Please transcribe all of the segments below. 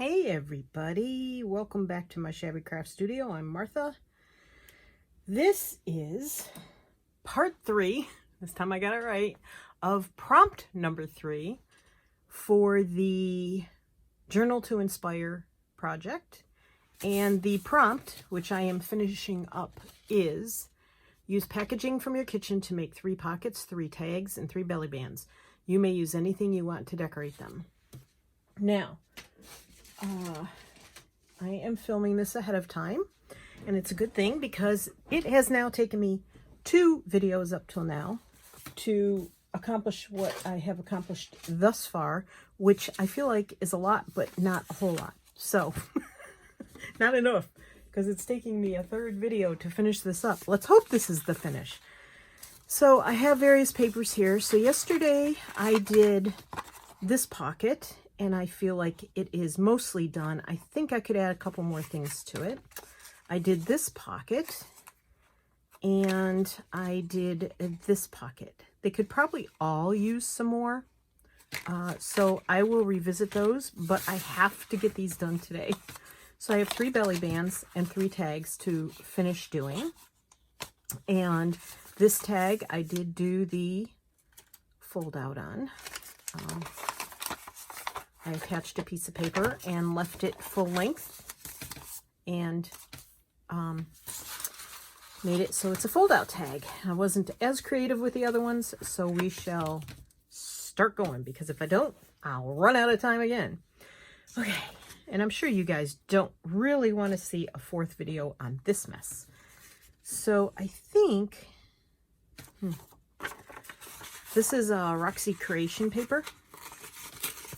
Hey everybody, welcome back to my Shabby Craft Studio. I'm Martha. This is part 3, this time I got it right, of prompt number 3 for the Journal to Inspire project. And the prompt, which I am finishing up, is use packaging from your kitchen to make 3 pockets, 3 tags, and 3 belly bands. You may use anything you want to decorate them. Now, I am filming this ahead of time, and it's a good thing because it has now taken me 2 videos up till now to accomplish what I have accomplished thus far, which I feel like is a lot, but not a whole lot. So, not enough, because it's taking me a 3rd video to finish this up. Let's hope this is the finish. So I have various papers here. So yesterday I did this pocket, and I feel like it is mostly done. I think I could add a couple more things to it. I did this pocket, and I did this pocket. They could probably all use some more, so I will revisit those, but I have to get these done today. So I have 3 belly bands and 3 tags to finish doing. And this tag I did do the fold out on. I attached a piece of paper and left it full length and made it so it's a fold out tag. I wasn't as creative with the other ones, so we shall start going, because if I don't, I'll run out of time again. Okay, and I'm sure you guys don't really want to see a 4th video on this mess. So I think this is a Roxy Creation paper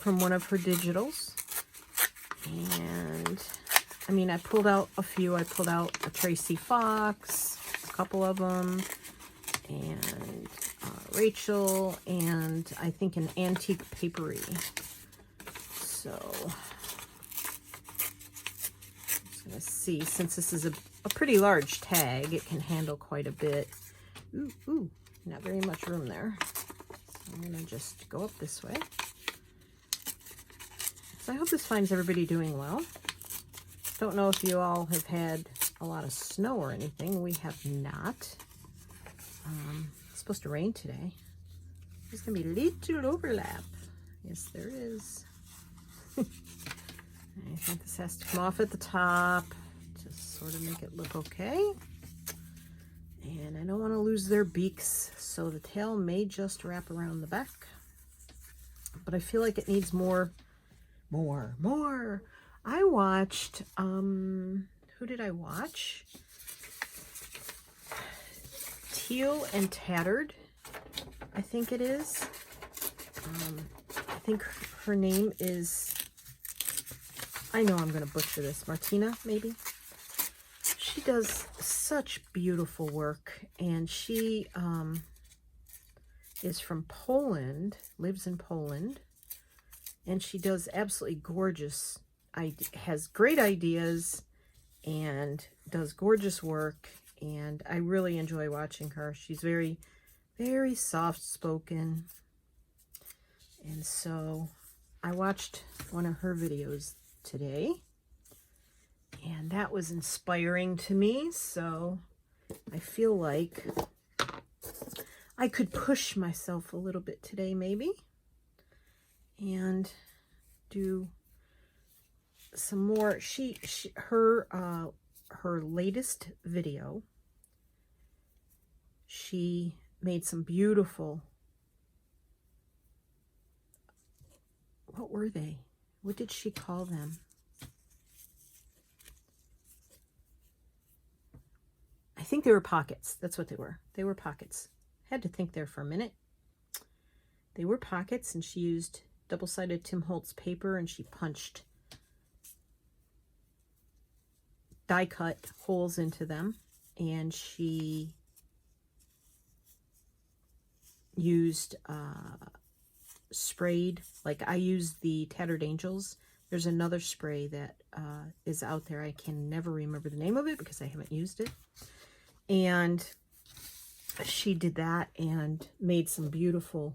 from one of her digitals. And I mean, I pulled out a few. I pulled out a Tracy Fox, a couple of them, and Rachel, and I think an Antique Papery. So I'm just gonna see, since this is a pretty large tag, it can handle quite a bit. Ooh, not very much room there. So I'm gonna just go up this way. So I hope this finds everybody doing well. Don't know if you all have had a lot of snow or anything. We have not. It's supposed to rain today. There's going to be a little overlap. Yes, there is. I think this has to come off at the top to sort of make it look okay. And I don't want to lose their beaks, so the tail may just wrap around the back. But I feel like it needs more. I watched, who did I watch? Teal and Tattered, I think it is. I think her name is, I know I'm going to butcher this, Martina, maybe? She does such beautiful work, and she is from Poland, lives in Poland. And she does absolutely gorgeous, has great ideas and does gorgeous work. And I really enjoy watching her. She's very, very soft-spoken. And so I watched one of her videos today. And that was inspiring to me. So I feel like I could push myself a little bit today, maybe. And do some more. Her latest video, she made some beautiful, what were they? What did she call them? I think they were pockets. That's what they were. They were pockets. Had to think there for a minute. They were pockets, and she used double-sided Tim Holtz paper, and she punched die-cut holes into them, and she used sprayed, like I used the Tattered Angels. There's another spray that is out there. I can never remember the name of it because I haven't used it. And she did that and made some beautiful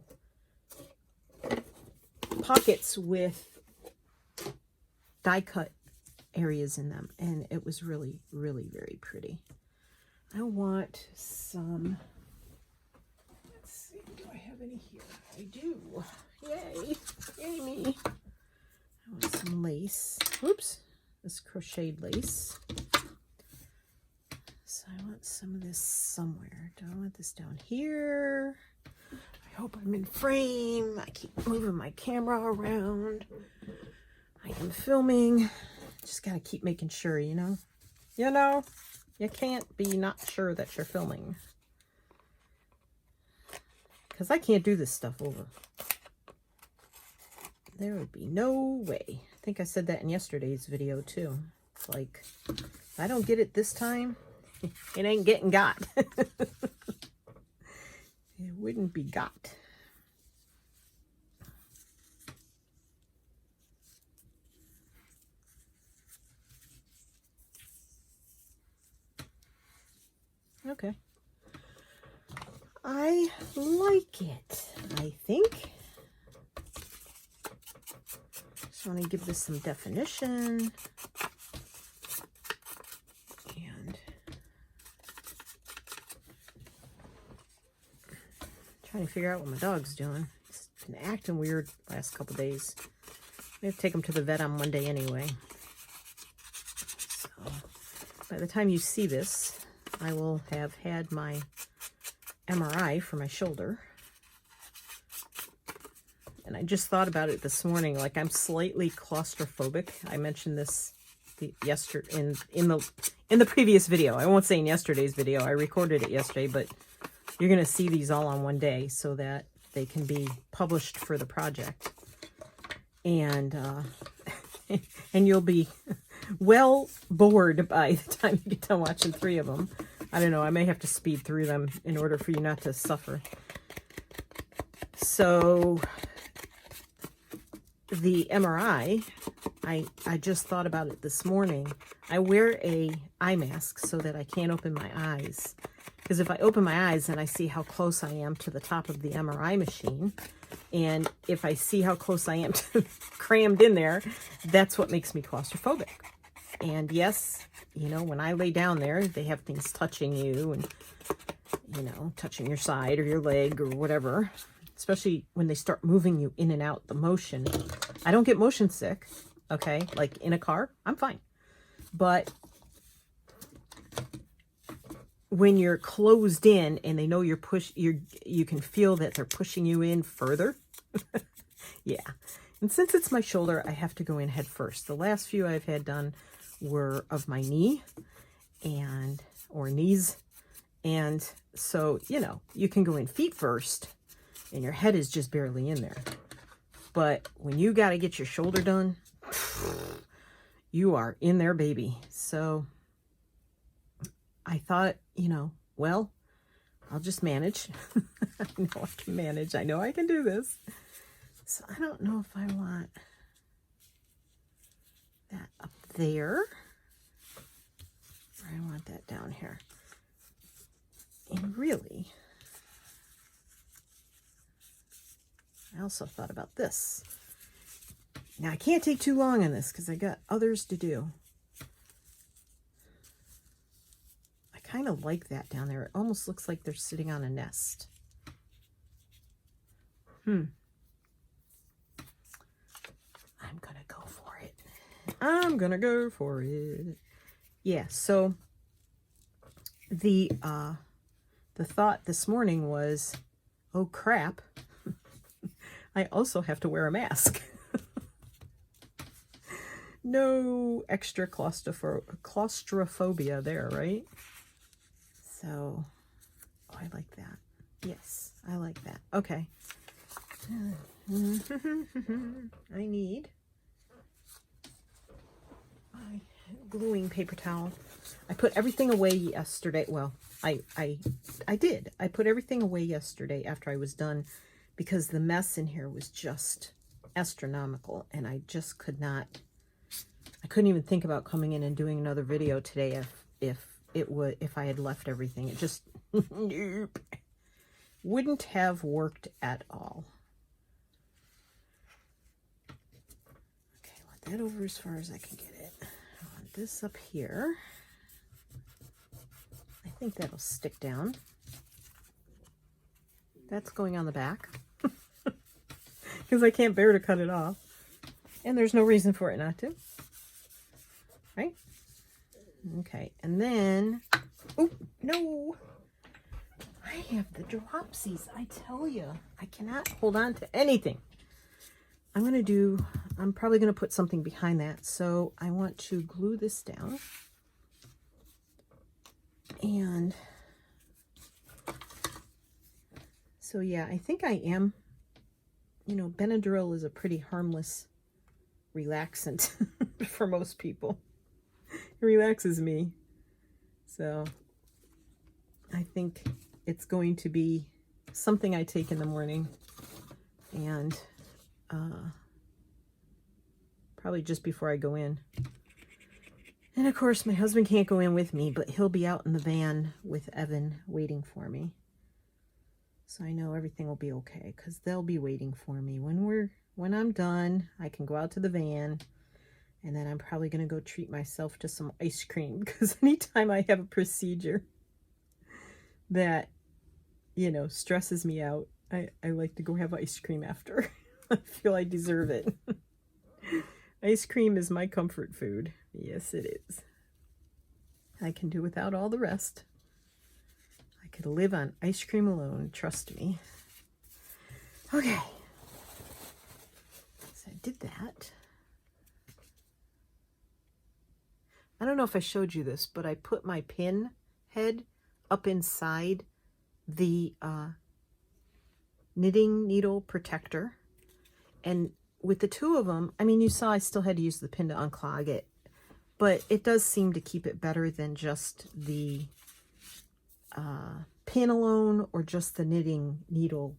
pockets with die cut areas in them, and it was really, really very pretty. I want some, let's see, do I have any here? I do. Yay, yay me. I want some lace. Oops, this crocheted lace. So I want some of this somewhere. Do I want this down here? I hope I'm in frame. I keep moving my camera around. I am filming. Just gotta keep making sure, you know? You know, you can't be not sure that you're filming. Because I can't do this stuff over. There would be no way. I think I said that in yesterday's video too. It's like, if I don't get it this time, it ain't getting got. It wouldn't be got. Okay. I like it, I think. Just want to give this some definition. And trying to figure out what my dog's doing. He's been acting weird the last couple days. I have to take him to the vet on Monday anyway. So by the time you see this, I will have had my MRI for my shoulder. And I just thought about it this morning. Like, I'm slightly claustrophobic. I mentioned this yesterday in the previous video. I won't say in yesterday's video. I recorded it yesterday, but you're going to see these all on one day so that they can be published for the project. And and you'll be well bored by the time you get done watching 3 of them. I don't know. I may have to speed through them in order for you not to suffer. So the MRI, I just thought about it this morning. I wear a eye mask so that I can't open my eyes. Because if I open my eyes, then I see how close I am to the top of the MRI machine. And if I see how close I am to crammed in there, that's what makes me claustrophobic. And yes, you know, when I lay down there, they have things touching you and, you know, touching your side or your leg or whatever. Especially when they start moving you in and out, the motion. I don't get motion sick, okay? Like in a car, I'm fine. But when you're closed in and they know you can feel that they're pushing you in further. Yeah. And since it's my shoulder, I have to go in head first. The last few I've had done were of my knee or knees. And so, you know, you can go in feet first and your head is just barely in there. But when you got to get your shoulder done, you are in there, baby. So I thought, you know, well, I'll just manage. I know I can manage. I know I can do this. So I don't know if I want that up there or I want that down here. And really, I also thought about this. Now I can't take too long on this because I got others to do. I kind of like that down there. It almost looks like they're sitting on a nest. I'm gonna go for it. I'm gonna go for it. Yeah, so the thought this morning was, oh crap, I also have to wear a mask. No extra claustrophobia there, right? So, oh, I like that. Yes, I like that. Okay. I need my gluing paper towel. I put everything away yesterday. Well, I did. I put everything away yesterday after I was done because the mess in here was just astronomical and I just could not. I couldn't even think about coming in and doing another video today if I had left everything. It just nope, wouldn't have worked at all. Okay, Put that over as far as I can get it. I want this up here. I think that'll stick down. That's going on the back because I can't bear to cut it off. And there's no reason for it not to. Right? Okay, and then, oh, no. I have the dropsies. I tell you, I cannot hold on to anything. I'm probably going to put something behind that. So I want to glue this down. And so, yeah, I think I am, you know, Benadryl is a pretty harmless relaxant for most people. It relaxes me. So I think it's going to be something I take in the morning, and probably just before I go in. And of course, my husband can't go in with me, but he'll be out in the van with Evan waiting for me. So I know everything will be okay because they'll be waiting for me. When I'm done, I can go out to the van, and then I'm probably going to go treat myself to some ice cream, because anytime I have a procedure that, you know, stresses me out, I like to go have ice cream after. I feel I deserve it. Ice cream is my comfort food. Yes, it is. I can do without all the rest. I could live on ice cream alone, trust me. Okay. So I did that. I don't know if I showed you this, but I put my pin head up inside the knitting needle protector. And with the two of them, I mean, you saw I still had to use the pin to unclog it, but it does seem to keep it better than just the pin alone or just the knitting needle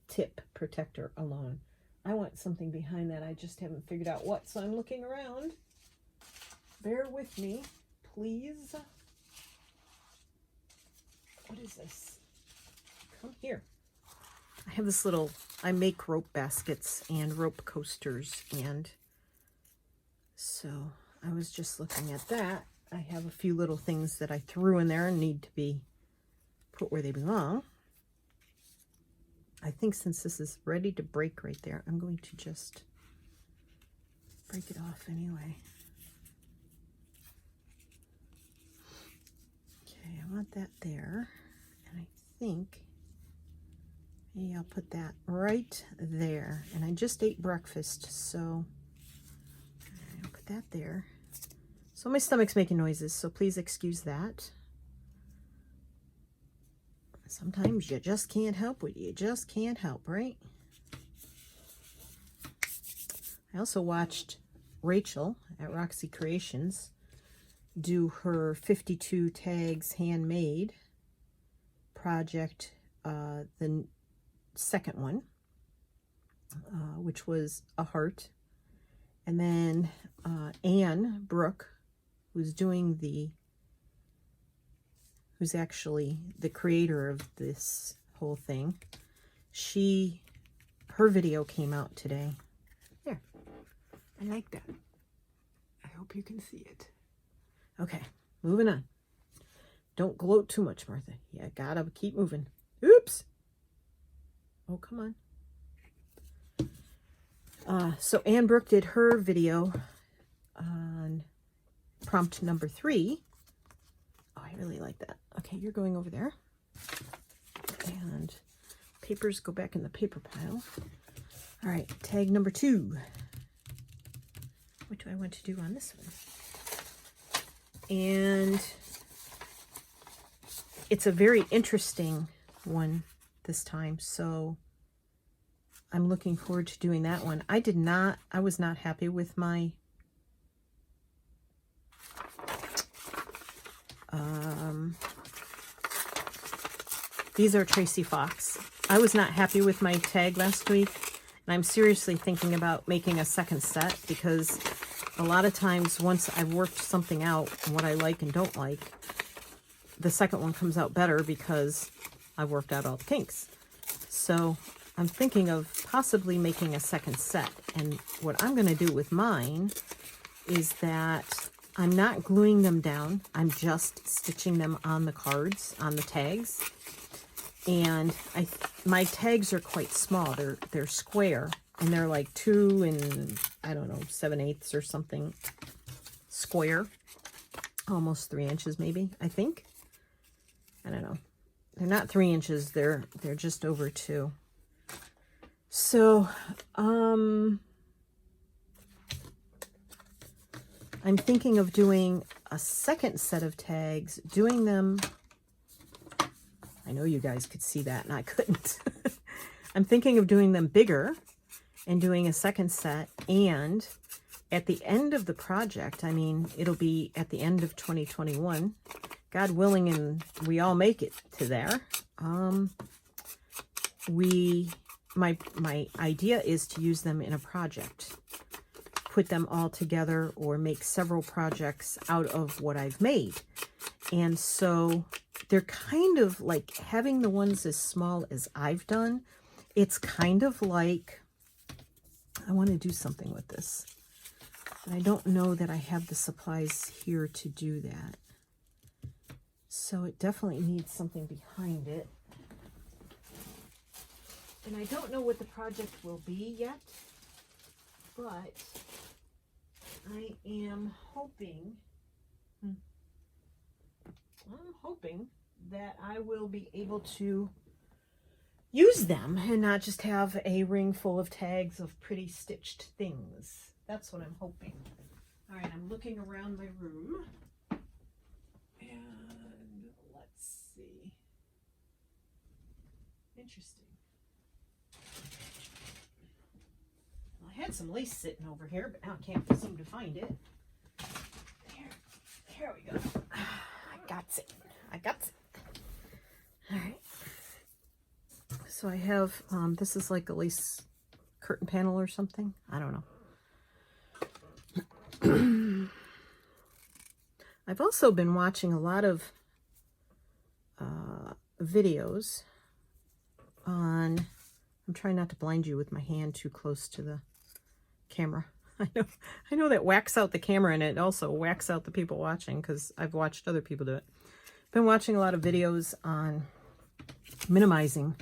tip protector alone. I want something behind that. I just haven't figured out what, so I'm looking around. Bear with me, please. What is this? Come here. I have this little, I make rope baskets and rope coasters, and so I was just looking at that. I have a few little things that I threw in there and need to be put where they belong. I think since this is ready to break right there, I'm going to just break it off anyway. Okay, I want that there, and I think maybe I'll put that right there. And I just ate breakfast, so I'll put that there. So my stomach's making noises, so please excuse that. Sometimes you just can't help what you just can't help, right? I also watched Rachel at Roxy Creations do her 52 tags handmade project, the second one, which was a heart. And then Anne Brooke, who's actually the creator of this whole thing, her video came out today. There, I like that. I hope you can see it. Okay, moving on. Don't gloat too much, Martha. Yeah, gotta keep moving. Oops. Oh, come on. So Anne Brooke did her video on prompt number 3. Oh, I really like that. Okay, you're going over there. And papers go back in the paper pile. All right, tag number 2. What do I want to do on this one? And it's a very interesting one this time, so I'm looking forward to doing that one. I was not happy with my these are Tracy Fox. I was not happy with my tag last week, and I'm seriously thinking about making a second set, because a lot of times once I've worked something out and what I like and don't like, the second one comes out better because I've worked out all the kinks. So I'm thinking of possibly making a second set. And what I'm going to do with mine is that I'm not gluing them down. I'm just stitching them on the cards, on the tags. And my tags are quite small. They're square, and they're like 2 and, I don't know, 7/8 or something square. Almost 3 inches maybe, I think. I don't know. They're not 3 inches. They're just over 2. So, I'm thinking of doing a second set of tags, doing them. I know you guys could see that and I couldn't. I'm thinking of doing them bigger and doing a second set. And at the end of the project, I mean, it'll be at the end of 2021, God willing, and we all make it to there. My idea is to use them in a project, put them all together, or make several projects out of what I've made. And so they're kind of like, having the ones as small as I've done, it's kind of like, I want to do something with this. But I don't know that I have the supplies here to do that. So it definitely needs something behind it. And I don't know what the project will be yet, but I am hoping, that I will be able to use them and not just have a ring full of tags of pretty stitched things. That's what I'm hoping. All right, I'm looking around my room. And let's see. Interesting. Well, I had some lace sitting over here, but now I can't seem to find it. Here we go. I got it. All right. So I have, this is like a lace curtain panel or something. I don't know. I've also been watching a lot of videos on, I'm trying not to blind you with my hand too close to the camera. I know that whacks out the camera, and it also whacks out the people watching, because I've watched other people do it. Been watching a lot of videos on minimalism,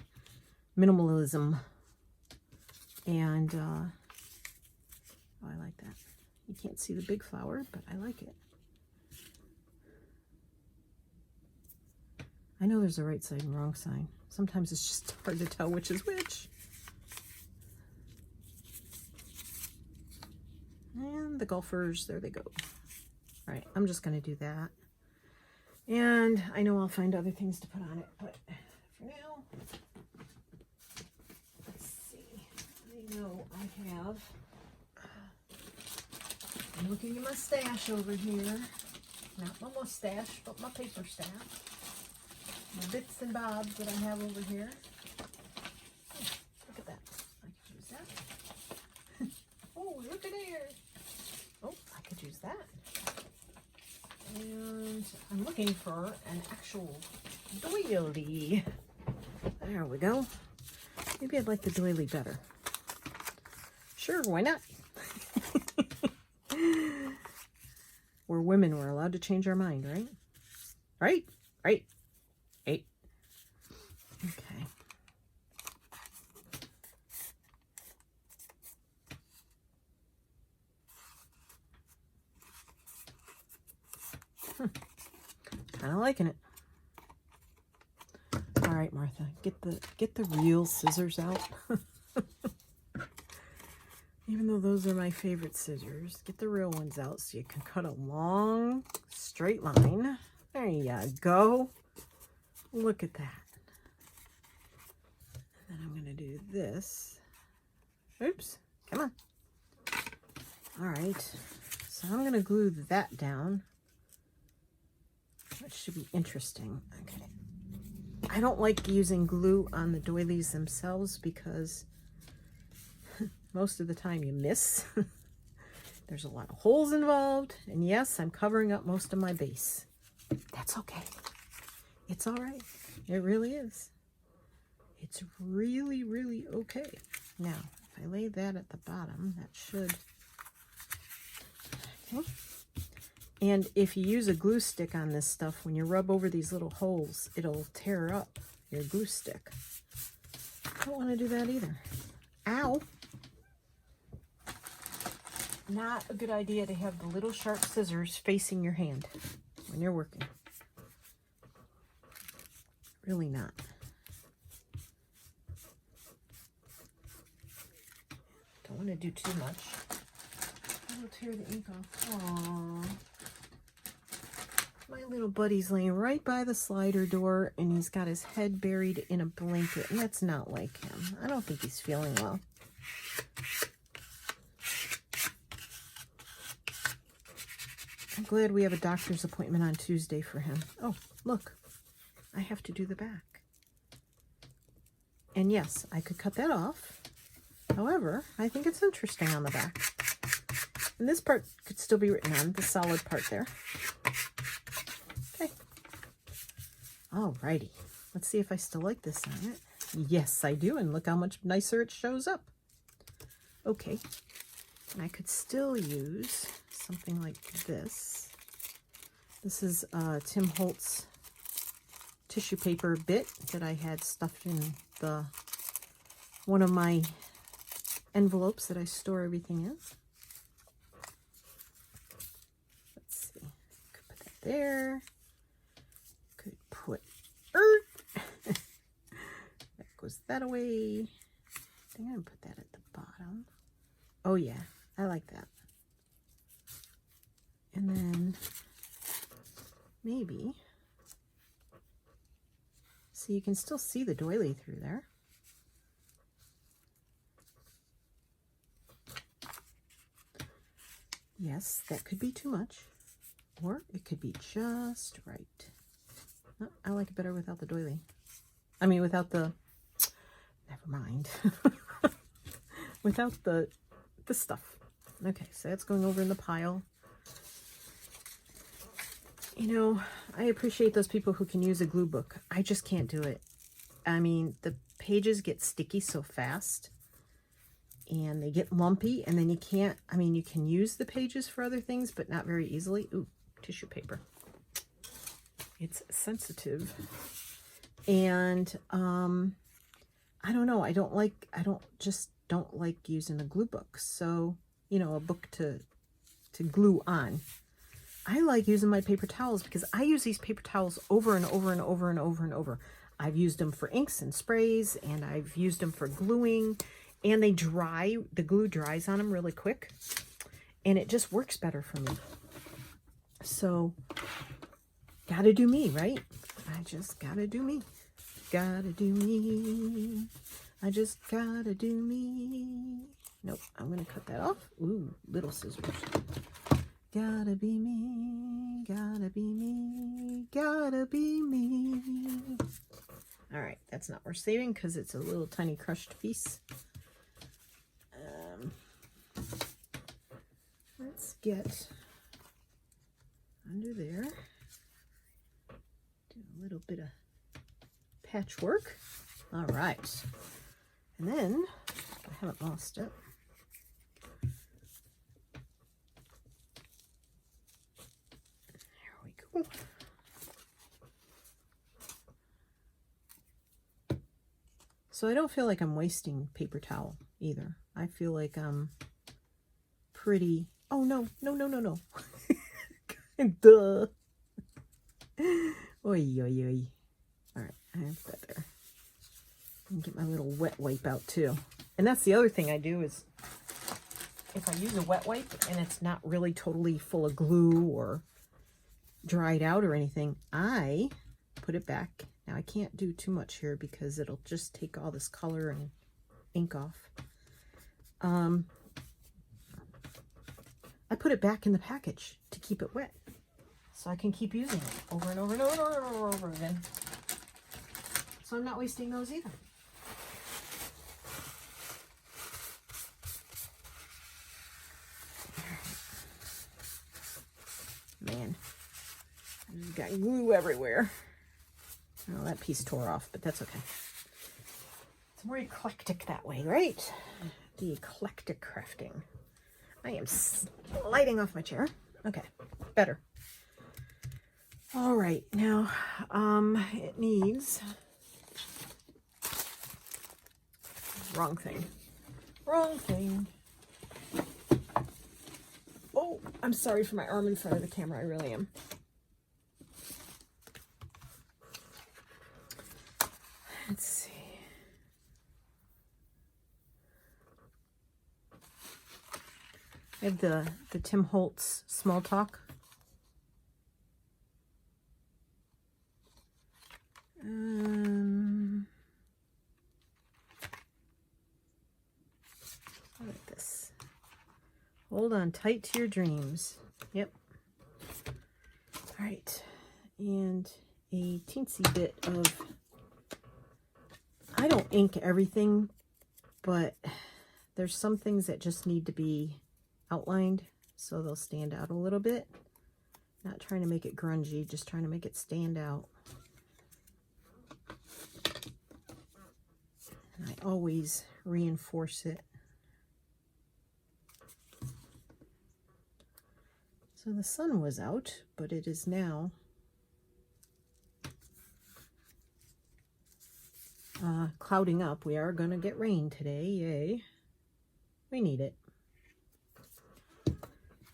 and oh, I like that. You can't see the big flower, but I like it. I know there's a right side and wrong side. Sometimes it's just hard to tell which is which. And the golfers, there they go. All right, I'm just going to do that. And I know I'll find other things to put on it, but for now, let's see. I know I have, I'm looking at my stash over here. Not my mustache, but my paper stash. My bits and bobs that I have over here. Oh, look at that. I could use that. Oh, look at there. Oh, I could use that. And I'm looking for an actual doily. There we go. Maybe I'd like the doily better. Sure, why not? We're women. We're allowed to change our mind, right? Right? Right? Right? Okay. Kind of liking it. All right, Martha, get the real scissors out. Even though those are my favorite scissors, get the real ones out so you can cut a long straight line. There you go. Look at that. And then I'm going to do this. Oops, come on. All right, so I'm going to glue that down. That should be interesting. Okay. I don't like using glue on the doilies themselves because most of the time you miss. There's a lot of holes involved, and yes, I'm covering up most of my base. That's okay. It's all right. It really is. It's really, really okay. Now, if I lay that at the bottom, that should... Okay. And if you use a glue stick on this stuff, when you rub over these little holes, it'll tear up your glue stick. I don't want to do that either. Ow! Not a good idea to have the little sharp scissors facing your hand when you're working. Really not. Don't want to do too much. It'll tear the ink off. Aww. My little buddy's laying right by the slider door, and he's got his head buried in a blanket, and that's not like him. I don't think he's feeling well. I'm glad we have a doctor's appointment on Tuesday for him. Oh, look. I have to do the back. And yes, I could cut that off. However, I think it's interesting on the back. And this part could still be written on, the solid part there. Okay. Alrighty. Let's see if I still like this on it. Yes, I do. And look how much nicer it shows up. Okay. And I could still use something like this. This is Tim Holtz tissue paper bit that I had stuffed in one of my envelopes that I store everything in. Let's see. Could put that there. Could put that goes that away. I think I'm gonna put that at the bottom. Oh yeah, I like that. And then maybe, so you can still see the doily through there. Yes, that could be too much, or it could be just right. No, I like it better without the doily. I mean, without the, never mind. Without the stuff. Okay, so that's going over in the pile. You know, I appreciate those people who can use a glue book. I just can't do it. I mean, the pages get sticky so fast and they get lumpy, and then you can't, I mean, you can use the pages for other things, but not very easily. Ooh, tissue paper. It's sensitive. And I don't know, I just don't like using a glue book. So, you know, a book to glue on. I like using my paper towels because I use these paper towels over and over and over and over and over. I've used them for inks and sprays, and I've used them for gluing, and they dry, the glue dries on them really quick, and it just works better for me. So, gotta do me, right? I just gotta do me. Gotta do me. I just gotta do me. Nope, I'm gonna cut that off. Ooh, little scissors. Gotta be me, gotta be me, gotta be me. All right, that's not worth saving because it's a little tiny crushed piece. Let's get under there. Do a little bit of patchwork. All right. And then, I haven't lost it. There we go. So I don't feel like I'm wasting paper towel either. I feel like I'm pretty, oh no, no, no, no, no. Duh. Oy, oy, oy. All right, I have that there. And get my little wet wipe out too. And that's the other thing I do is if I use a wet wipe and it's not really totally full of glue or dried out or anything, I put it back. Now I can't do too much here because it'll just take all this color and ink off. I put it back in the package to keep it wet so I can keep using it over and over and over and over again. So I'm not wasting those either. Man, I just got glue everywhere. Oh, that piece tore off, but that's okay. It's more eclectic that way, right? The eclectic crafting. I am sliding off my chair. Okay, better. All right, now it needs, wrong thing. Oh, I'm sorry for my arm in front of the camera, I really am. Let's see. I have the Tim Holtz Small Talk. I like this. Hold on tight to your dreams. Yep. All right. And a teensy bit of, I don't ink everything, but there's some things that just need to be outlined so they'll stand out a little bit. Not trying to make it grungy, just trying to make it stand out. And I always reinforce it. So the sun was out, but it is now clouding up. We are going to get rain today. Yay. We need it.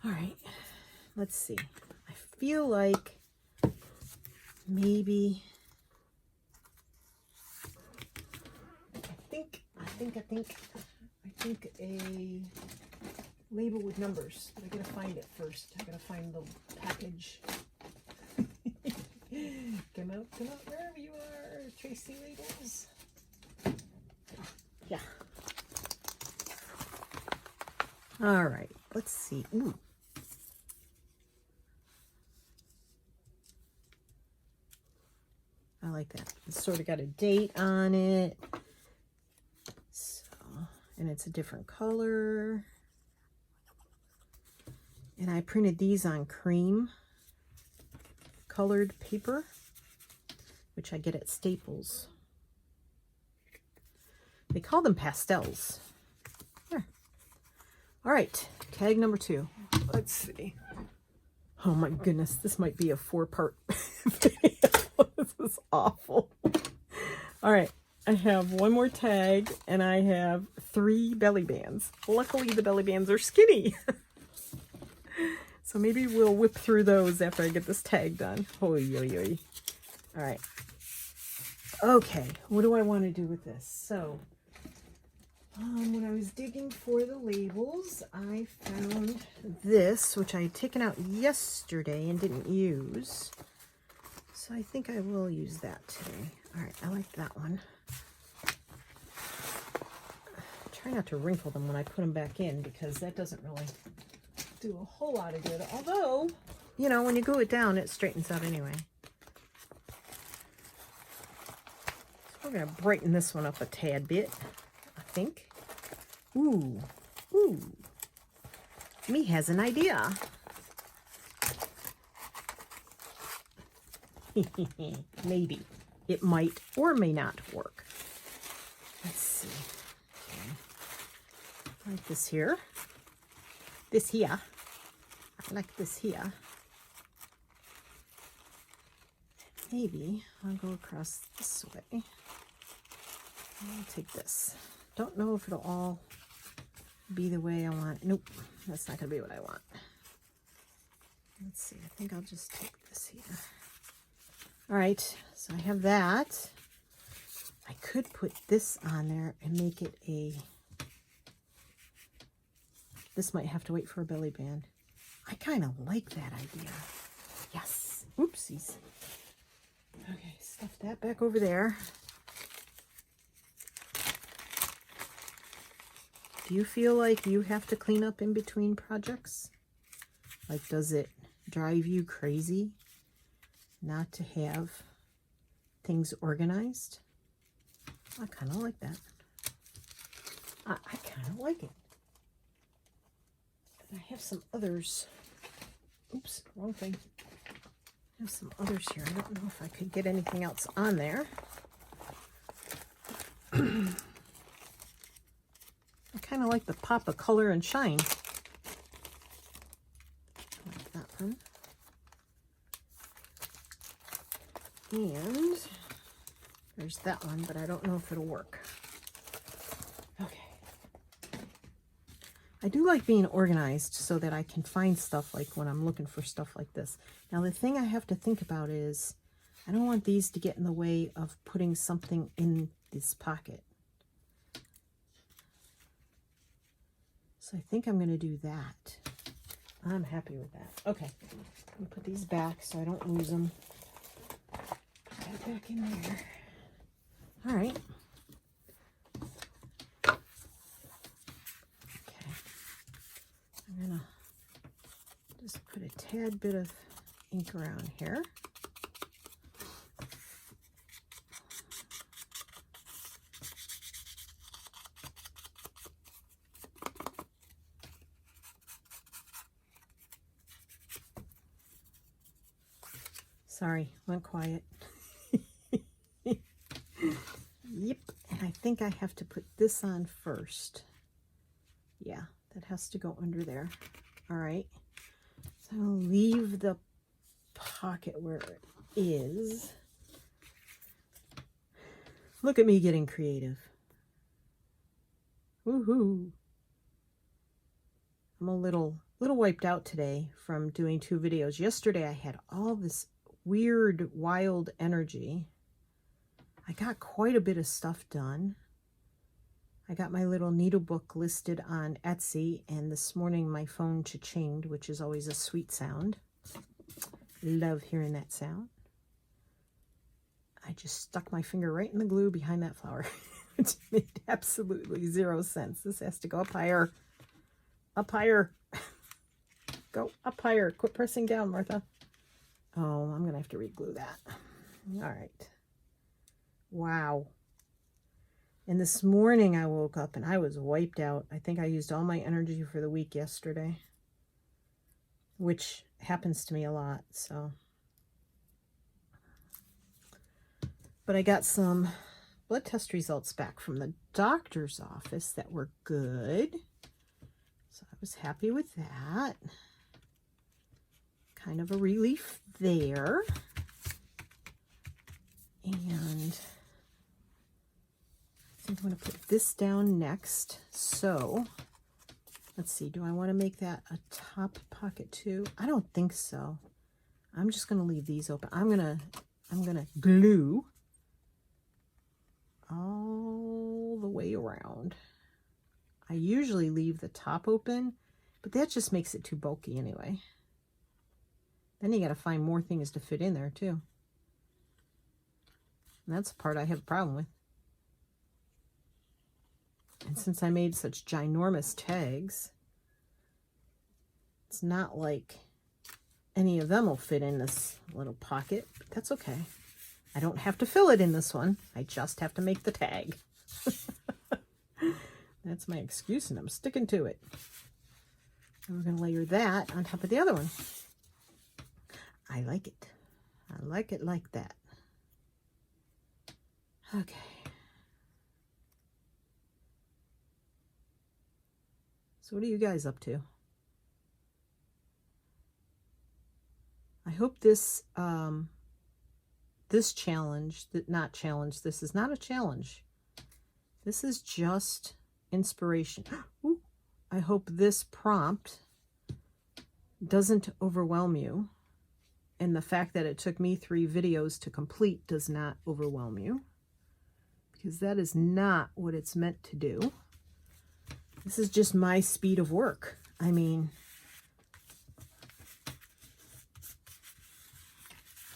All right. Let's see. I feel like maybe I think a label with numbers. But I gotta find it first. I gotta find the package. Come out, wherever you are, Tracy Labels. Yeah. All right, let's see. Ooh. I like that. It's sort of got a date on it. So, and it's a different color. And I printed these on cream colored paper, which I get at Staples. They call them pastels. There. All right, tag number 2. Let's see. Oh my goodness, this might be a 4-part video. This is awful. All right, I have one more tag and I have 3 belly bands. Luckily, the belly bands are skinny. So maybe we'll whip through those after I get this tag done. Oy, oy, oy. All right. Okay, what do I want to do with this? So, when I was digging for the labels, I found this, which I had taken out yesterday and didn't use. So I think I will use that today. All right, I like that one. Try not to wrinkle them when I put them back in because that doesn't really do a whole lot of good. Although, you know, when you glue it down, it straightens out anyway. So we're going to brighten this one up a tad bit, I think. Ooh, me has an idea. Maybe. It might or may not work. Let's see. Okay. Like this here. This here. I like this here. Maybe I'll go across this way. I'll take this. Don't know if it'll all be the way I want. Nope, that's not going to be what I want. Let's see. I think I'll just take this here. All right, so I have that. I could put this on there and make it a... This might have to wait for a belly band. I kind of like that idea. Yes. Oopsies. Okay, stuff that back over there. Do you feel like you have to clean up in between projects? Like, does it drive you crazy not to have things organized? I kind of like that. I kind of like it. And I have some others. Oops, wrong thing. I have some others here. I don't know if I could get anything else on there. kind of like the pop of color and shine. I like that one. And there's that one, but I don't know if it'll work. Okay. I do like being organized so that I can find stuff like when I'm looking for stuff like this. Now the thing I have to think about is I don't want these to get in the way of putting something in this pocket. So I think I'm going to do that. I'm happy with that. Okay, let me put these back so I don't lose them. Put that back in there. All right. Okay. I'm going to just put a tad bit of ink around here. Sorry, went quiet. Yep, and I think I have to put this on first. Yeah, that has to go under there. All right, so I'll leave the pocket where it is. Look at me getting creative. Woohoo! I'm a little wiped out today from doing 2 videos. Yesterday I had all this weird, wild energy. I got quite a bit of stuff done. I got my little needle book listed on Etsy, and this morning my phone cha-chinged, which is always a sweet sound. Love hearing that sound. I just stuck my finger right in the glue behind that flower. It made absolutely 0 sense. This has to go up higher. Up higher. Go up higher. Quit pressing down, Martha. Oh, I'm going to have to re-glue that. All right. Wow. And this morning I woke up and I was wiped out. I think I used all my energy for the week yesterday, which happens to me a lot, so. But I got some blood test results back from the doctor's office that were good. So I was happy with that. Kind of a relief there. And I think I'm going to put this down next. So let's see, do I want to make that a top pocket too? I don't think so. I'm just going to leave these open. I'm going to glue all the way around. I usually leave the top open, but that just makes it too bulky anyway. Then you got to find more things to fit in there too. And that's the part I have a problem with. And since I made such ginormous tags, it's not like any of them will fit in this little pocket, but that's okay. I don't have to fill it in this one. I just have to make the tag. That's my excuse, and I'm sticking to it. And we're going to layer that on top of the other one. I like it. I like it like that. Okay. So what are you guys up to? I hope this this challenge, this is not a challenge. This is just inspiration. Ooh, I hope this prompt doesn't overwhelm you. And the fact that it took me 3 videos to complete does not overwhelm you, because that is not what it's meant to do. This is just my speed of work. I mean,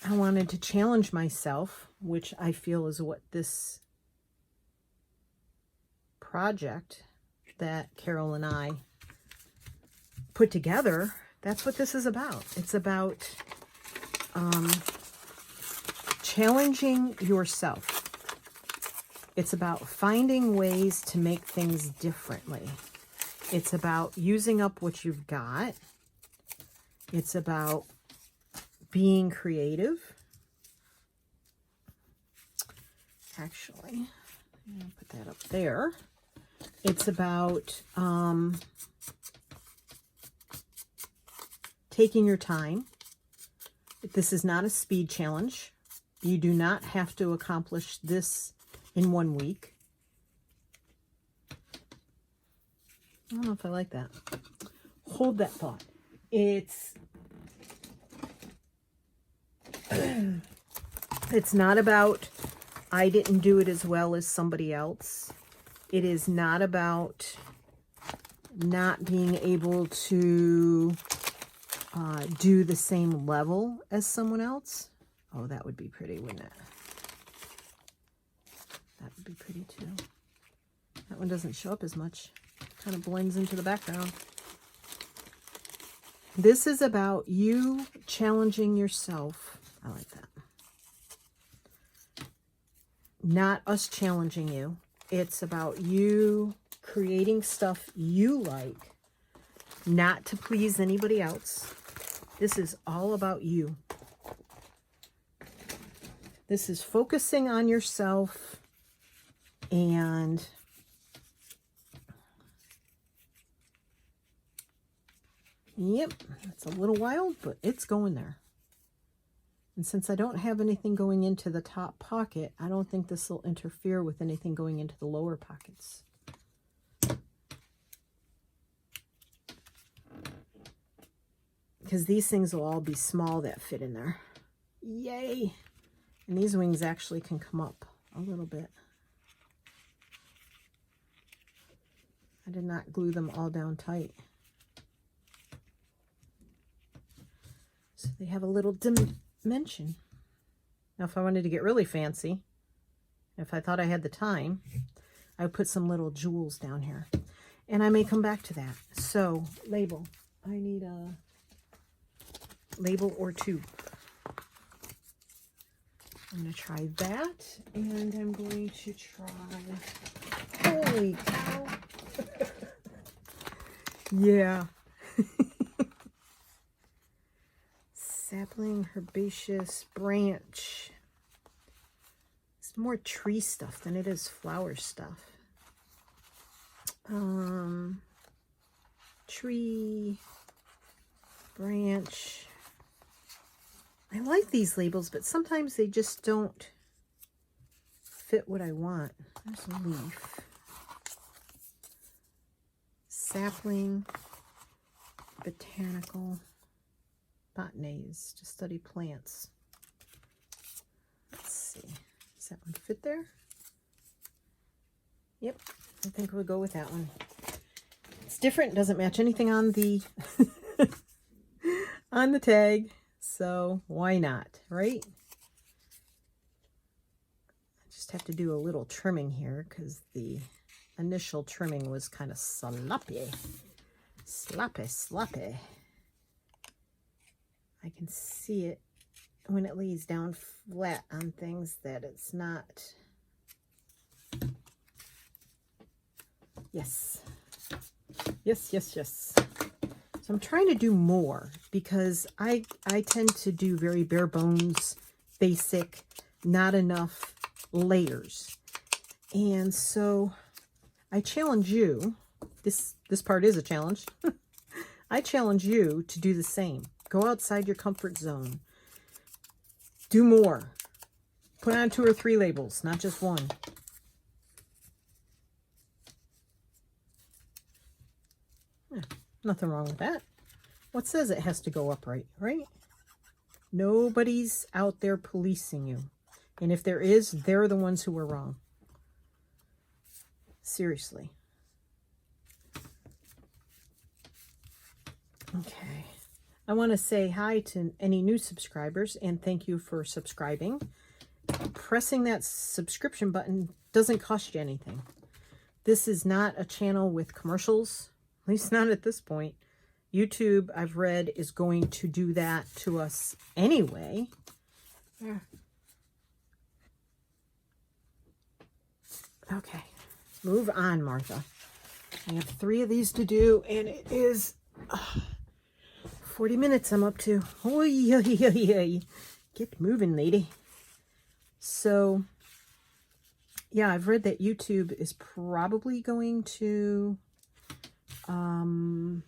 I wanted to challenge myself, which I feel is what this project that Carol and I put together, that's what this is about. It's about challenging yourself. It's about finding ways to make things differently. It's about using up what you've got. It's about being creative. Actually, I'm going to put that up there. It's about taking your time. This is not a speed challenge. You do not have to accomplish this in 1 week. I don't know if I like that. Hold that thought. It's not about I didn't do it as well as somebody else. It is not about not being able to do the same level as someone else. Oh, that would be pretty, wouldn't it? That would be pretty too. That one doesn't show up as much. Kind of blends into the background. This is about you challenging yourself. I like that. Not us challenging you. It's about you creating stuff you like, not to please anybody else. This is all about you. This is focusing on yourself, and yep, it's a little wild, but it's going there. And since I don't have anything going into the top pocket, I don't think this will interfere with anything going into the lower pockets. Because these things will all be small that fit in there. Yay! And these wings actually can come up a little bit. I did not glue them all down tight. So they have a little dimension. Now, if I wanted to get really fancy, if I thought I had the time, I would put some little jewels down here. And I may come back to that. So, label. I need a label or two. I'm going to try that. And I'm going to try... Holy cow! Yeah. Sapling, herbaceous, branch. It's more tree stuff than it is flower stuff. Tree, branch. I like these labels, but sometimes they just don't fit what I want. There's a leaf. Sapling, botanical. Botanies, to study plants. Let's see. Does that one fit there? Yep, I think we'll go with that one. It's different, doesn't match anything on the on the tag, so why not, right? I just have to do a little trimming here because the initial trimming was kind of sloppy. Sloppy. I can see it when it lays down flat on things that it's not. Yes. So I'm trying to do more because I tend to do very bare bones, basic, not enough layers. And so I challenge you, this part is a challenge. I challenge you to do the same. Go outside your comfort zone. Do more. Put on 2 or 3 labels, not just one. Nothing wrong with that. What says it has to go upright, right? Nobody's out there policing you. And if there is, they're the ones who are wrong. Seriously. Okay. I want to say hi to any new subscribers and thank you for subscribing. Pressing that subscription button doesn't cost you anything. This is not a channel with commercials, at least not at this point. YouTube, I've read, is going to do that to us anyway. Yeah. Okay, move on, Martha. I have 3 of these to do, and it is 40 minutes I'm up to. Get moving, lady. So yeah, I've read that YouTube is probably going to, oh,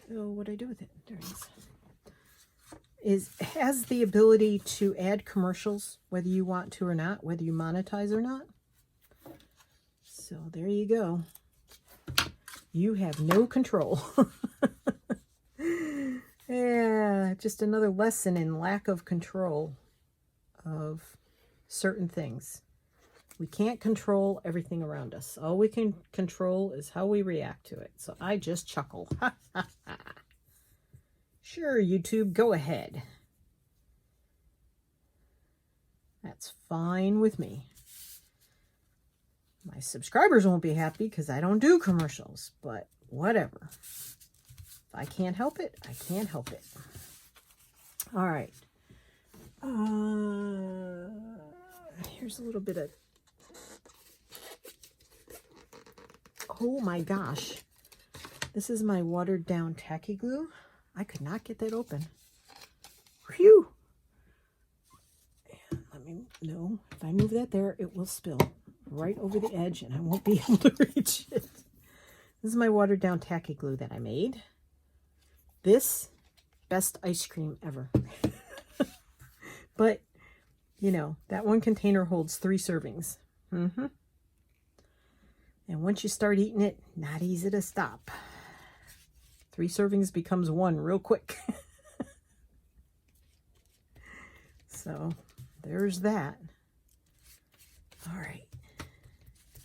what do I do with it? There it is. Has the ability to add commercials, whether you want to or not, whether you monetize or not. So there you go. You have no control. Yeah, just another lesson in lack of control of certain things. We can't control everything around us. All we can control is how we react to it. So I just chuckle. Sure, YouTube, go ahead. That's fine with me. My subscribers won't be happy because I don't do commercials, but whatever. If I can't help it, I can't help it. All right. Here's a little bit of... Oh my gosh. This is my watered down tacky glue. I could not get that open. Phew. And let me know, if I move that there, it will spill right over the edge and I won't be able to reach it. This is my watered down tacky glue that I made. This, best ice cream ever. But, you know, that one container holds 3 servings. And once you start eating it, not easy to stop. 3 servings becomes 1 real quick. So, there's that. All right.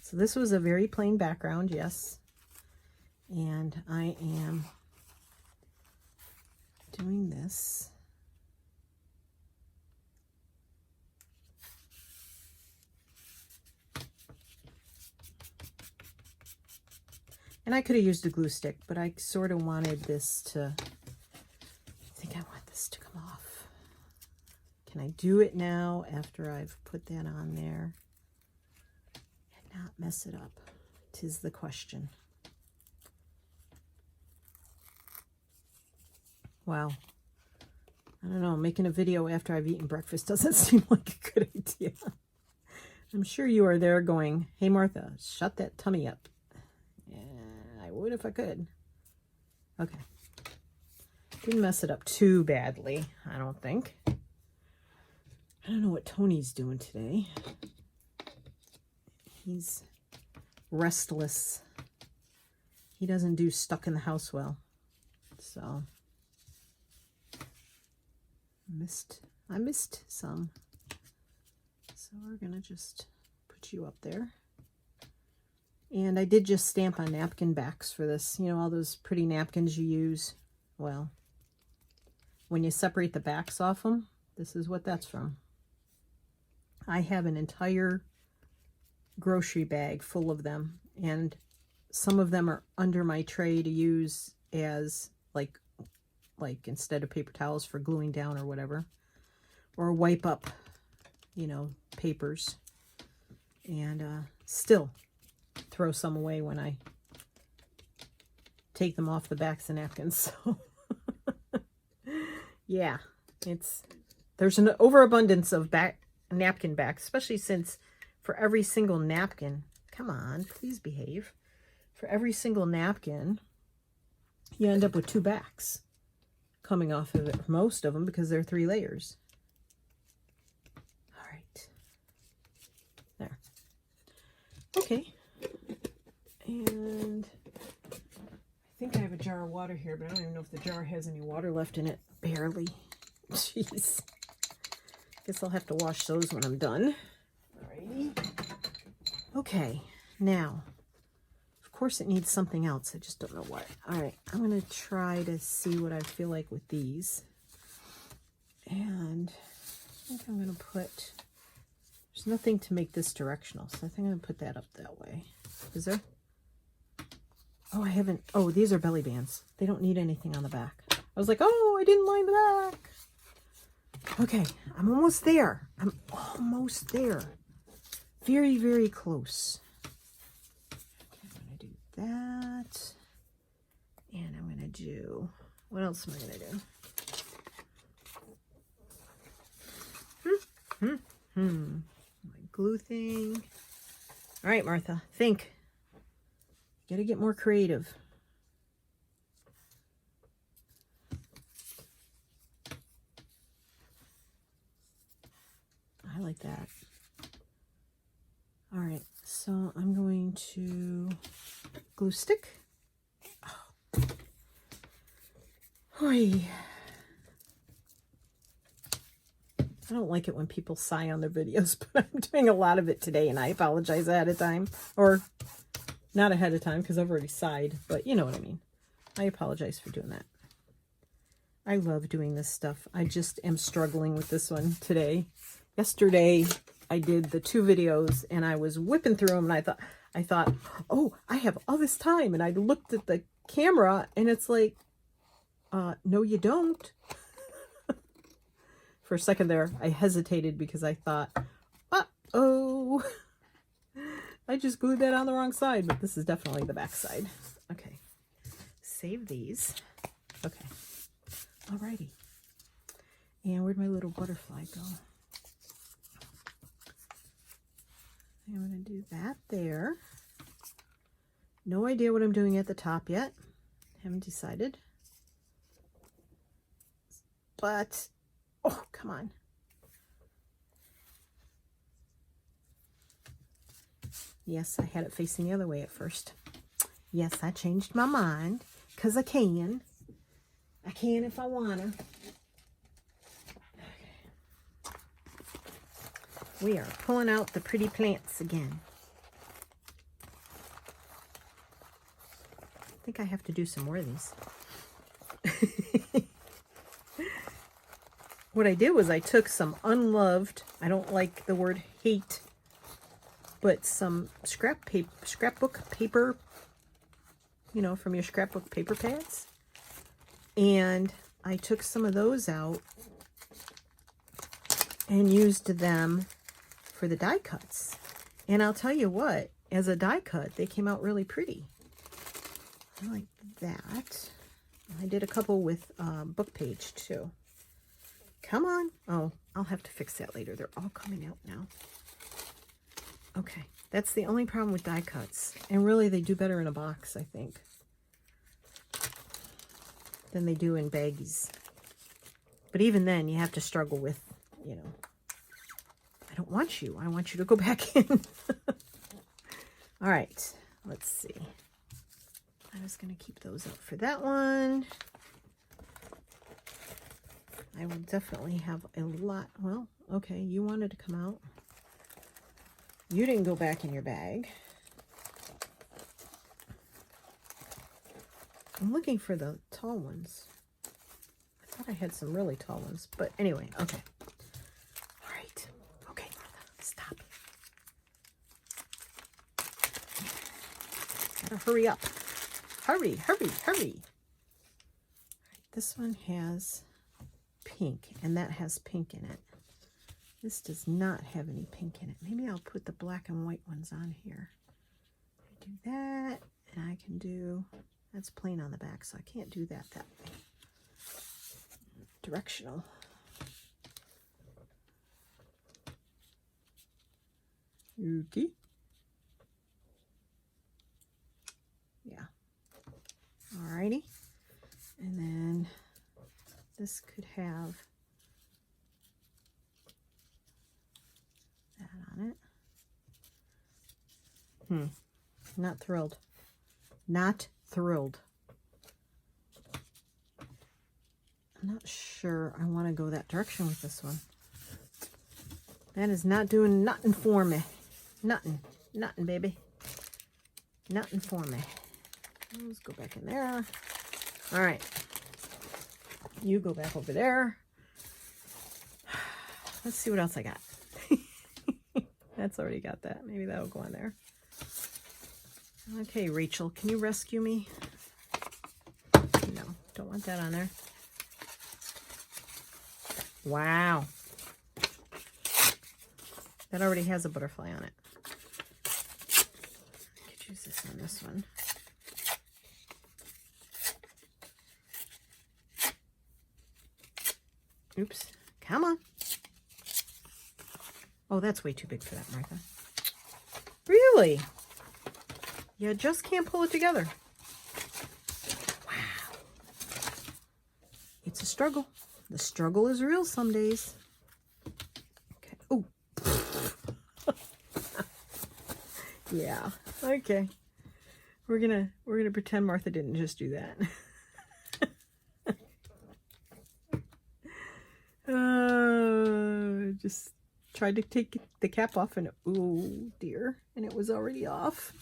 So this was a very plain background, yes. And I am doing this. And I could have used a glue stick, but I sort of wanted this to, I think I want this to come off. Can I do it now after I've put that on there and not mess it up? 'Tis the question. Wow. I don't know, making a video after I've eaten breakfast doesn't seem like a good idea. I'm sure you are there going, hey Martha, shut that tummy up. Yeah, I would if I could. Okay. Didn't mess it up too badly, I don't think. I don't know what Tony's doing today. He's restless. He doesn't do stuck in the house well. So I missed some. So we're gonna just put you up there. And I did just stamp on napkin backs for this. You know, all those pretty napkins you use. Well, when you separate the backs off them, this is what that's from. I have an entire grocery bag full of them, and some of them are under my tray to use as like instead of paper towels for gluing down or whatever, or wipe up, you know, papers. And still throw some away when I take them off the backs of napkins. So yeah, there's an overabundance of napkin backs, especially since for every single napkin, come on, please behave. For every single napkin, you end up with 2 backs coming off of it, most of them, because they're 3 layers. All right. There. Okay. And I think I have a jar of water here, but I don't even know if the jar has any water left in it. Barely. Jeez. Guess I'll have to wash those when I'm done. Alrighty. Okay. Now, of course it needs something else. I just don't know what. Alright. I'm going to try to see what I feel like with these. And I think I'm going to put... There's nothing to make this directional, so I think I'm going to put that up that way. Is there? Oh, I haven't... Oh, these are belly bands. They don't need anything on the back. I was like, oh, I didn't line the back. Okay, I'm almost there. I'm almost there. Very, very close. Okay, I'm going to do that. And I'm going to do... What else am I going to do? My glue thing. All right, Martha, think. You gotta get more creative. I like that. All right, so I'm going to glue stick. Oh. Oy. I don't like it when people sigh on their videos, but I'm doing a lot of it today, and I apologize ahead of time. Or not ahead of time, because I've already sighed, but you know what I mean. I apologize for doing that. I love doing this stuff. I just am struggling with this one today. Yesterday, I did the 2 videos, and I was whipping through them, and I thought, oh, I have all this time, and I looked at the camera, and it's like, no, you don't. For a second there, I hesitated because I thought, uh-oh, I just glued that on the wrong side, but this is definitely the back side. Okay, save these. Okay, alrighty. And where'd my little butterfly go? I'm going to do that there. No idea what I'm doing at the top yet. Haven't decided. But, oh, come on. Yes, I had it facing the other way at first. Yes, I changed my mind because I can. I can if I want to. Okay. We are pulling out the pretty plants again. I think I have to do some more of these. What I did was I took some unloved, I don't like the word hate, but some scrapbook paper, you know, from your scrapbook paper pads. And I took some of those out and used them for the die cuts. And I'll tell you what, as a die cut, they came out really pretty. I like that. I did a couple with book page too. Come on. Oh, I'll have to fix that later. They're all coming out now. Okay, that's the only problem with die cuts. And really, they do better in a box, I think, than they do in baggies. But even then, you have to struggle with, you know, I don't want you. I want you to go back in. All right, let's see. I was going to keep those up for that one. I will definitely have a lot. Well, okay, you wanted to come out. You didn't go back in your bag. I'm looking for the tall ones. I thought I had some really tall ones, but anyway, okay. All right. Okay, Martha, stop. Gotta hurry up. Hurry, hurry, hurry. This one has pink, and that has pink in it. This does not have any pink in it. Maybe I'll put the black and white ones on here. I do that, and I can do, that's plain on the back, so I can't do that way. Directional. Okay. Yeah. Alrighty. And then this could have that on it. Not thrilled. Not thrilled. I'm not sure I want to go that direction with this one. That is not doing nothing for me. Nothing. Nothing, baby. Nothing for me. Let's go back in there. All right. You go back over there. Let's see what else I got. That's already got that. Maybe that'll go on there. Okay, Rachel, can you rescue me? No, don't want that on there. Wow. That already has a butterfly on it. I could use this on this one. Oops. Come on. Oh, that's way too big for that, Martha. Really? You just can't pull it together. Wow. It's a struggle. The struggle is real some days. Okay. Oh. Yeah. Okay. We're gonna pretend Martha didn't just do that. Just tried to take the cap off and oh dear, and it was already off.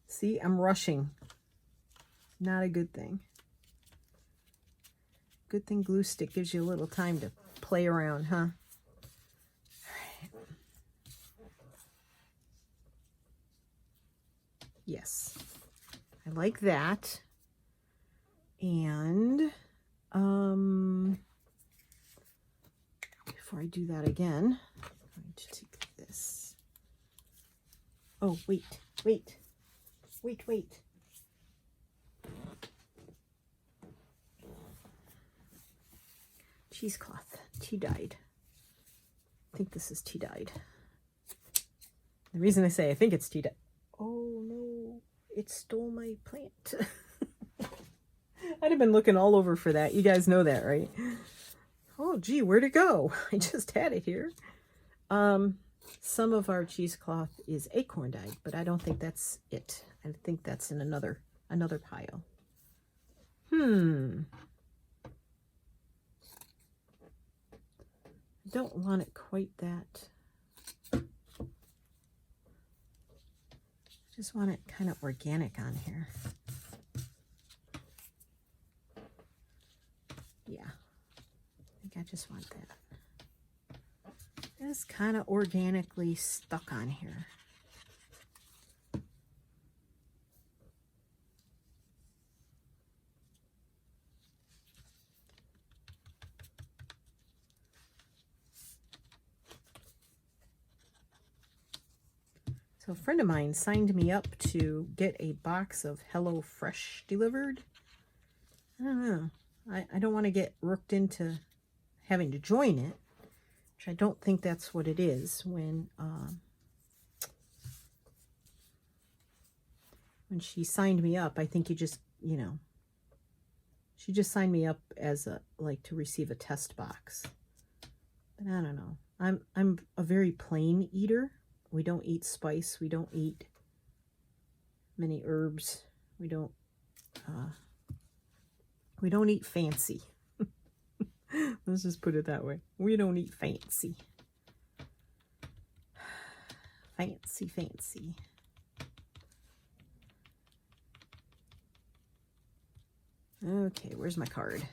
See, I'm rushing. Not a good thing. Good thing glue stick gives you a little time to play around, huh? Yes, I like that. And before I do that again, I'm going to take this. Oh, wait. Cheesecloth, tea dyed. I think this is tea dyed. The reason I say I think it's tea dyed. Oh no, it stole my plant. I'd have been looking all over for that. You guys know that, right? Oh, gee, where'd it go? I just had it here. Some of our cheesecloth is acorn dyed, but I don't think that's it. I think that's in another pile. I don't want it quite that. Just want it kind of organic on here. Yeah, I think I just want that. It's kind of organically stuck on here. So a friend of mine signed me up to get a box of Hello Fresh delivered. I don't know. I don't want to get rooked into having to join it, which I don't think that's what it is. When she signed me up, I think you just, you know, she just signed me up as a, like, to receive a test box. But I don't know. I'm a very plain eater. We don't eat spice. We don't eat many herbs. We don't eat fancy. Let's just put it that way. We don't eat fancy. Fancy. Okay, where's my card?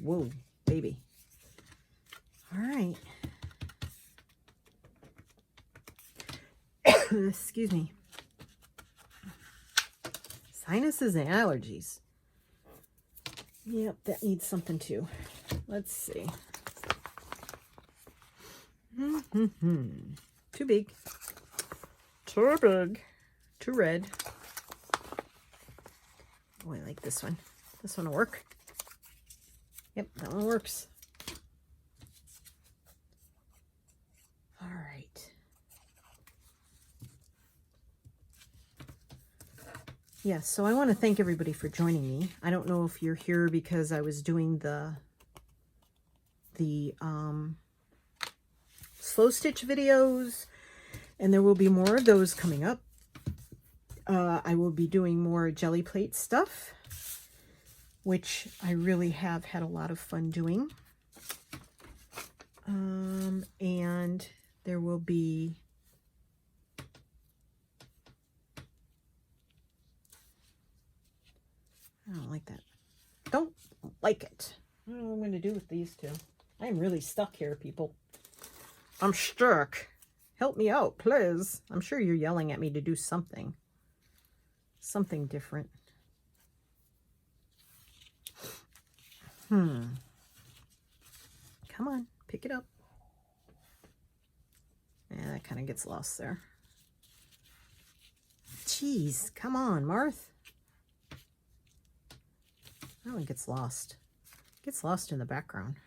Whoa, baby. All right. Excuse me. Sinuses and allergies. Yep, that needs something too. Let's see. Too big. Too big. Too red. Oh, I like this one. This one will work. Yep, that one works. All right. Yes, so I want to thank everybody for joining me. I don't know if you're here because I was doing the slow stitch videos, and there will be more of those coming up. I will be doing more jelly plate stuff, which I really have had a lot of fun doing. And there will be I don't like that. Don't like it. I don't know what I'm going to do with these two. I'm really stuck here, people. I'm stuck. Help me out, please. I'm sure you're yelling at me to do something. Something different. Come on, pick it up. Yeah, that kind of gets lost there. Jeez, come on, Marth. That one gets lost. Gets lost in the background.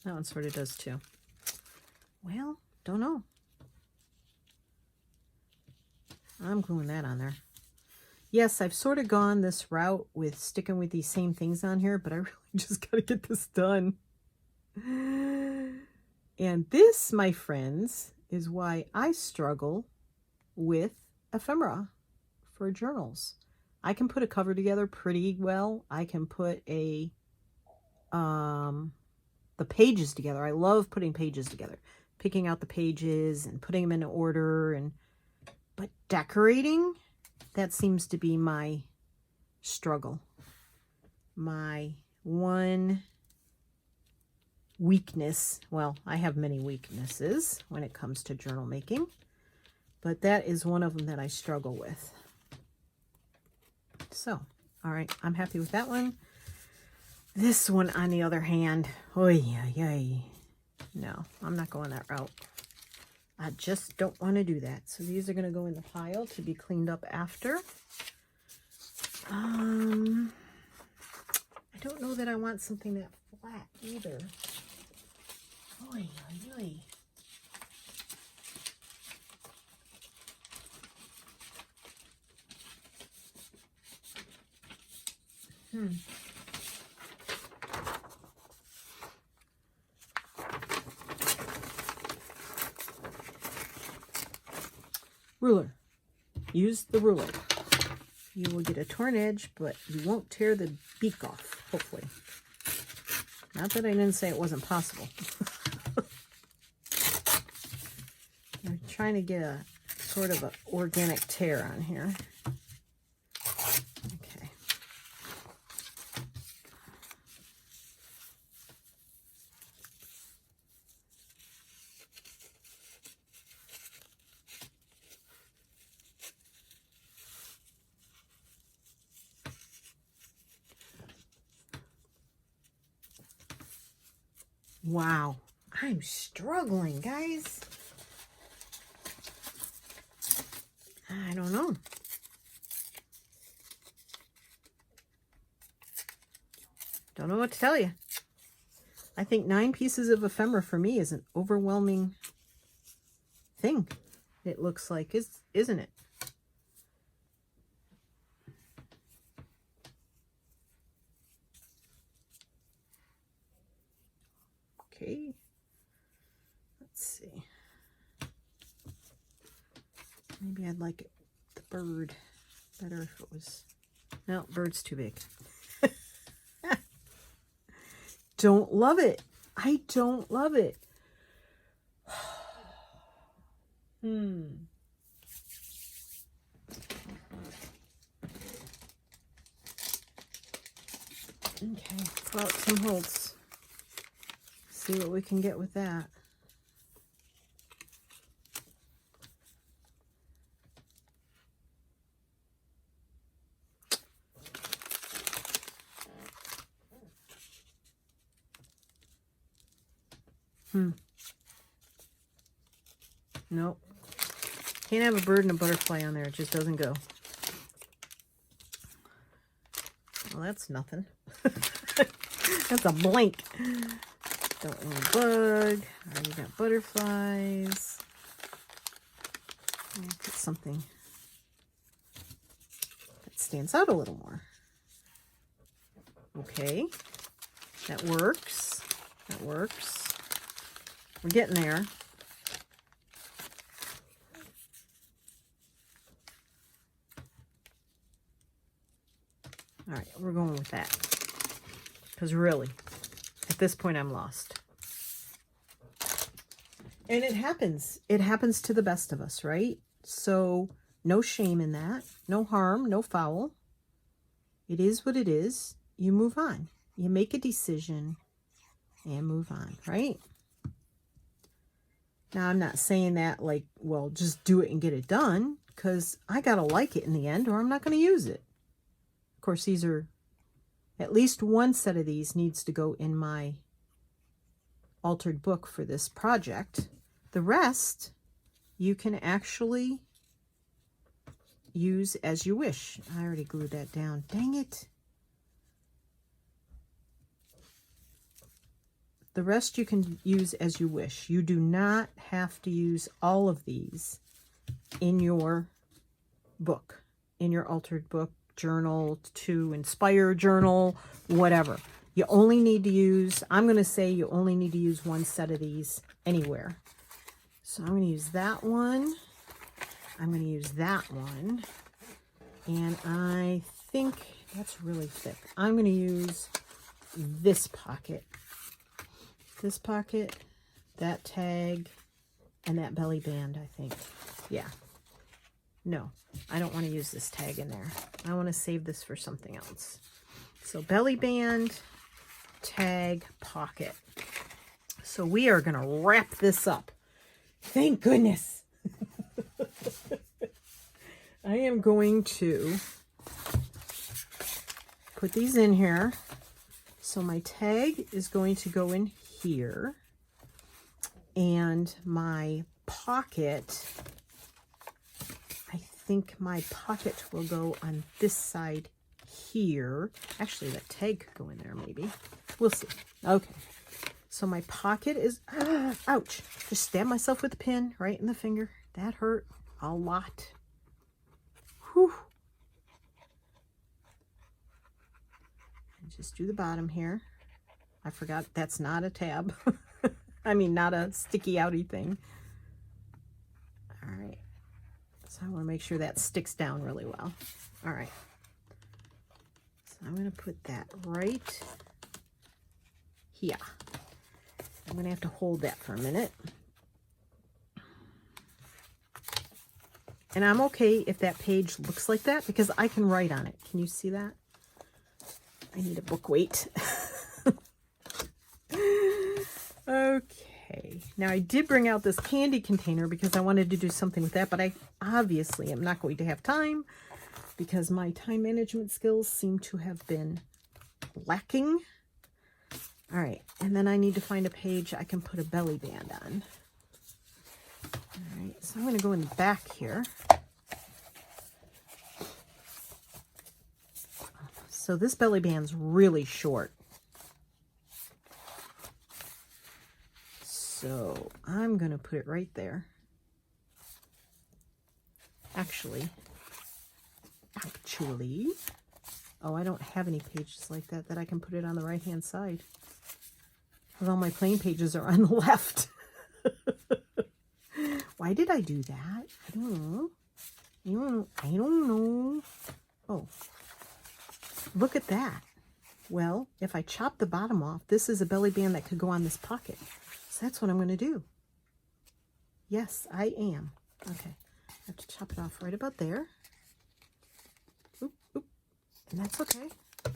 That one sort of does too. Well, don't know. I'm gluing that on there. Yes, I've sort of gone this route with sticking with these same things on here, but I really just got to get this done. And this, my friends, is why I struggle with ephemera for journals. I can put a cover together pretty well. I can put the pages together. I love putting pages together, picking out the pages and putting them in order. But decorating, that seems to be my struggle. My one weakness. Well, I have many weaknesses when it comes to journal making, but that is one of them that I struggle with. So, all right, I'm happy with that one. This one, on the other hand, oy, oy, oy. No, I'm not going that route. I just don't want to do that. So these are going to go in the pile to be cleaned up after. I don't know that I want something that flat either. Oy, oy, oy. Ruler. Use the ruler. You will get a torn edge, but you won't tear the beak off, hopefully. Not that I didn't say it wasn't possible. I'm trying to get a sort of an organic tear on here. Okay. Wow, I'm struggling, guys. I don't know. Don't know what to tell you. I think 9 pieces of ephemera for me is an overwhelming thing. It looks like, isn't it? Okay. Let's see. Maybe I'd like it, the bird better if it was... No, bird's too big. Don't love it. I don't love it. Okay, pull out some holes. See what we can get with that. Nope. Can't have a bird and a butterfly on there. It just doesn't go. Well, that's nothing. That's a blank. Don't want a bug. Already got butterflies. I'll put something that stands out a little more. Okay. That works. That works. We're getting there. All right, we're going with that. Because really, at this point, I'm lost. And it happens. It happens to the best of us, right? So no shame in that. No harm, no foul. It is what it is. You move on. You make a decision and move on, right? Now, I'm not saying that like, well, just do it and get it done, because I got to like it in the end or I'm not going to use it. Of course, these are, at least one set of these needs to go in my altered book for this project. The rest, you can actually use as you wish. I already glued that down. Dang it. The rest you can use as you wish. You do not have to use all of these in your book, in your altered book, journal, to inspire journal, whatever. You only need to use, I'm going to say you only need to use one set of these anywhere. So I'm going to use that one. I'm going to use that one. And I think that's really thick. I'm going to use this pocket. This pocket, that tag, and that belly band, I think. Yeah. No, I don't want to use this tag in there. I want to save this for something else. So belly band, tag, pocket. So we are going to wrap this up. Thank goodness. I am going to put these in here. So my tag is going to go in here. And my pocket, I think my pocket will go on this side here. Actually, that tag could go in there maybe. We'll see. Okay. So my pocket is, ouch, just stabbed myself with a pin right in the finger. That hurt a lot. Whew. And just do the bottom here. I forgot that's not a tab. I mean, not a sticky outy thing. All right. So I want to make sure that sticks down really well. All right. So I'm going to put that right here. I'm going to have to hold that for a minute. And I'm okay if that page looks like that because I can write on it. Can you see that? I need a book weight. Okay. Now I did bring out this candy container because I wanted to do something with that, but I obviously am not going to have time because my time management skills seem to have been lacking. All right, and then I need to find a page I can put a belly band on. All right, so I'm going to go in the back here. So this belly band's really short. So I'm going to put it right there. Actually, oh, I don't have any pages like that I can put it on the right-hand side. Because all my plain pages are on the left. Why did I do that? I don't know. I don't know. Oh, look at that. Well, if I chop the bottom off, this is a belly band that could go on this pocket. So that's what I'm going to do. Yes, I am. Okay. I have to chop it off right about there. Oop, oop. And that's okay.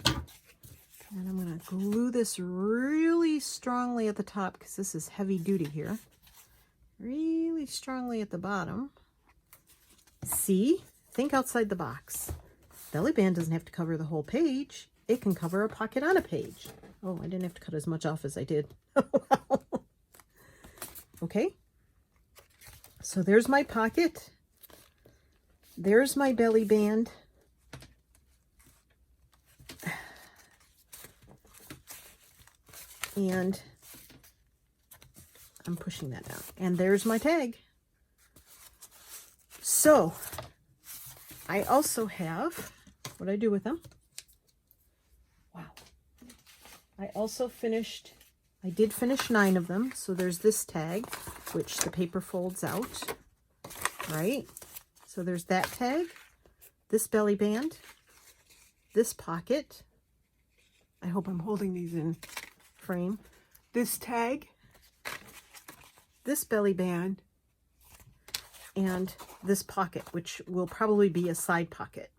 And I'm going to glue this really strongly at the top because this is heavy duty here. Really strongly at the bottom. See? Think outside the box. Belly band doesn't have to cover the whole page. It can cover a pocket on a page. Oh, I didn't have to cut as much off as I did. Okay. So there's my pocket. There's my belly band. And I'm pushing that down. And there's my tag. So I also have, what I do with them? Wow. I also finished, I did finish 9 of them. So there's this tag, which the paper folds out, right? So there's that tag, this belly band, this pocket. I hope I'm holding these in frame. This tag, this belly band, and this pocket, which will probably be a side pocket.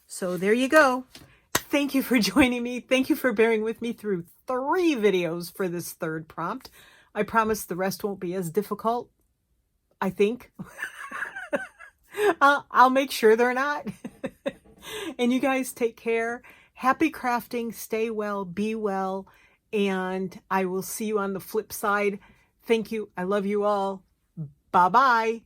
So there you go. Thank you for joining me. Thank you for bearing with me through 3 videos for this third prompt. I promise the rest won't be as difficult, I think. I'll make sure they're not. And you guys take care. Happy crafting. Stay well. Be well. And I will see you on the flip side. Thank you. I love you all. Bye-bye.